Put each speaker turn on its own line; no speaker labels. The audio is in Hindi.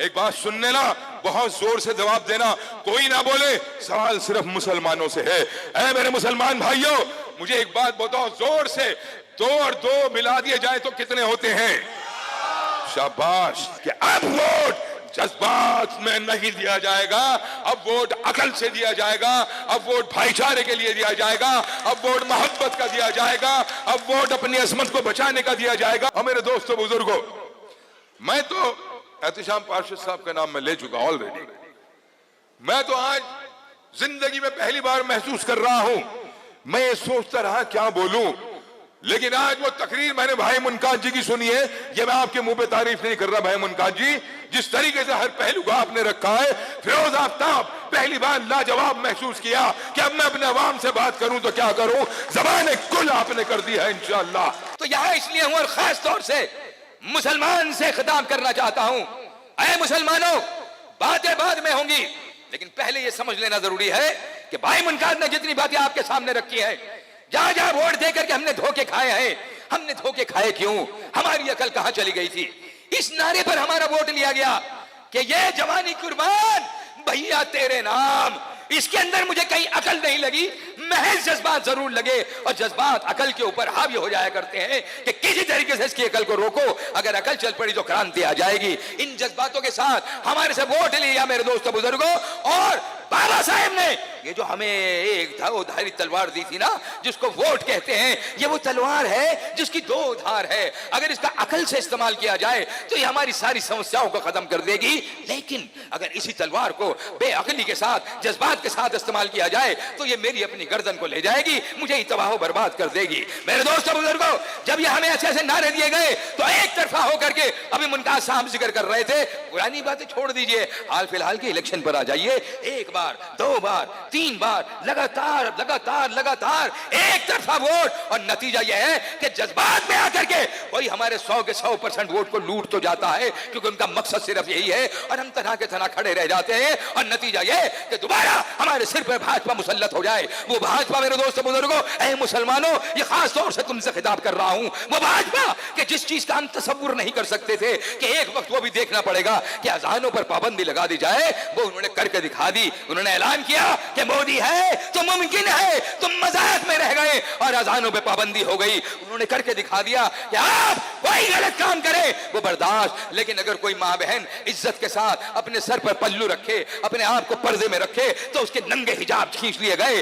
एक बात सुन लेना, बहुत जोर से जवाब देना, कोई ना बोले, सवाल सिर्फ मुसलमानों से है। ऐ मेरे मुसलमान भाइयों, मुझे एक बात बताओ जोर से, 2 और 2 मिला दिए जाए तो कितने होते हैं? शाबाश। कि अब वोट जज्बात में नहीं दिया जाएगा, अब वोट अकल से दिया जाएगा, अब वोट भाईचारे के लिए दिया जाएगा, अब वोट मोहब्बत का दिया जाएगा, अब वोट अपनी अजमत को बचाने का दिया जाएगा। और मेरे दोस्तों बुजुर्गों, मैं तो एहतिशाम पार्षद साहब का नाम मैं ले चुका ऑलरेडी। मैं तो आज जिंदगी में पहली बार महसूस कर रहा हूं, मैं ये सोचता रहा क्या बोलूं, लेकिन आज वो तकरीर मैंने भाई मुनकाद जी की सुनी है। ये मैं आपके मुंह पे तारीफ नहीं कर रहा भाई मुनकाद जी, जिस तरीके से हर पहलू को आपने रखा है, फिरोज आफ्ताब पहली बार लाजवाब महसूस किया कि अब मैं अपने अवाम से बात करूं तो क्या करूं, ज़बान कुल आपने कर दी है इंशाअल्लाह।
तो यहां इसलिए हूं और खास तौर से मुसलमान से खिताब करना चाहता हूं। ऐ मुसलमानों, बातें बाद में होंगी, लेकिन पहले यह समझ लेना जरूरी है कि भाई मुनकाद ने जितनी बातें आपके सामने रखी है, जहां जहां वोट देकर के हमने धोखे खाए हैं, हमने धोखे खाए क्यों, हमारी अकल कहां चली गई थी? इस नारे पर हमारा वोट लिया गया कि ये जवानी कुर्बान भैया तेरे नाम। इसके अंदर मुझे कहीं अकल नहीं लगी, महज जज्बात जरूर लगे, और जज्बात अकल के ऊपर हावी हो जाया करते हैं कि किसी तरीके से इसकी अकल को रोको, अगर अकल चल पड़ी तो क्रांति आ जाएगी। इन जज्बातों के साथ हमारे से वोट लिया मेरे दोस्तों बुजुर्गों, और बाबा साहेब ने ये जो हमें एक धारी तलवार दी थी ना, जिसको वोट कहते हैं, ये वो तलवार है जिसकी 2 धार है। अगर इसका अकल से इस्तेमाल किया जाए तो ये हमारी सारी समस्याओं को खत्म कर देगी, लेकिन अगर इसी तलवार को बेअकली के साथ, जज्बात के साथ इस्तेमाल किया जाए तो ये मेरी अपनी गर्दन को ले जाएगी, मुझे ही तबाह बर्बाद कर देगी। मेरे दोस्तों बुजुर्गों, जब ये हमें ऐसे ऐसे नारे दिए गए तो एक तरफा होकर के अभी मुनकाद साहब जिक्र कर रहे थे, पुरानी बातें छोड़ दीजिए, हाल फिलहाल के इलेक्शन पर आ जाइए। 1 बार, 2 बार, 3 बार लगातार लगातार लगातार एक तरफा वोट, और नतीजा यह है कि जज्बात में आकर के वही हमारे 100 के 100% वोट को लूट तो जाता है, क्योंकि उनका मकसद सिर्फ यही है, और हम तना के तना खड़े रह जाते हैं, और नतीजा यह कि दोबारा हमारे सिर पर भाजपा मुसल्लत हो जाए। वो भाजपा मेरे दोस्तों बुजुर्गों, ऐ मुसलमानों, ये खास तौर से तुमसे खिताब कर रहा हूं, वो भाजपा कि जिस चीज का हम तसव्वुर नहीं कर सकते थे कि एक वक्त वो भी देखना पड़ेगा कि अजानों पर पाबंदी लगा दी जाए, वो उन्होंने करके दिखा दी। उन्होंने ऐलान किया कि मोदी है तो मुमकिन है, तुम मजाक में रह गए और अजानों पे पाबंदी हो गई। उन्होंने करके दिखा दिया कि आप कोई गलत काम करे वो बर्दाश्त, लेकिन अगर कोई माँ बहन इज्जत के साथ अपने सर पर पल्लू रखे, अपने आप को पर्दे में रखे, तो उसके नंगे हिजाब खींच लिए गए।